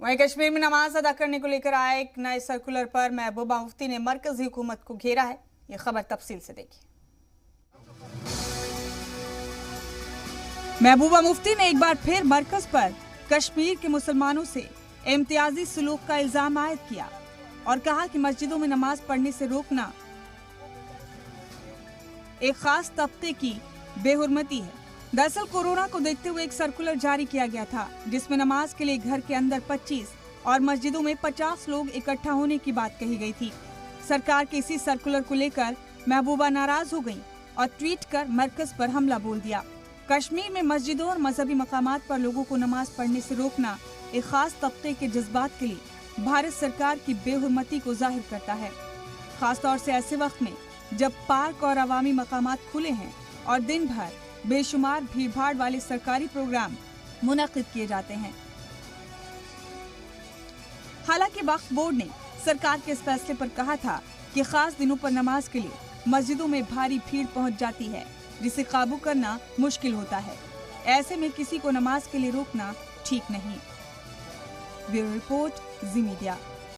वहीं कश्मीर में नमाज अदा करने को लेकर आए एक नए सर्कुलर पर महबूबा मुफ्ती ने मरकजी हुकूमत को घेरा है। ये खबर तफसील से देखिए। महबूबा मुफ्ती ने एक बार फिर मरकज पर कश्मीर के मुसलमानों से इम्तियाजी सलूक का इल्जाम आयद किया और कहा कि मस्जिदों में नमाज पढ़ने से रोकना एक खास तबके की बेहुरमती है। दरअसल कोरोना को देखते हुए एक सर्कुलर जारी किया गया था जिसमें नमाज के लिए घर के अंदर 25 और मस्जिदों में 50 लोग इकट्ठा होने की बात कही गई थी। सरकार के इसी सर्कुलर को लेकर महबूबा नाराज हो गई और ट्वीट कर मरकज पर हमला बोल दिया। कश्मीर में मस्जिदों और मजहबी मकामात पर लोगों को नमाज पढ़ने से रोकना एक खास तबके के जज्बात के लिए भारत सरकार की बेहुरमती को जाहिर करता है, खासतौर से ऐसे वक्त में जब पार्क और अवामी मकामात खुले हैं और दिन भर बेशुमार भीड़भाड़ वाले सरकारी प्रोग्राम मुनक्किद किए जाते हैं। हालांकि वक्फ बोर्ड ने सरकार के इस फैसले पर कहा था कि खास दिनों पर नमाज के लिए मस्जिदों में भारी भीड़ पहुंच जाती है जिसे काबू करना मुश्किल होता है। ऐसे में किसी को नमाज के लिए रोकना ठीक नहीं। ब्यूरो रिपोर्ट, जी मीडिया।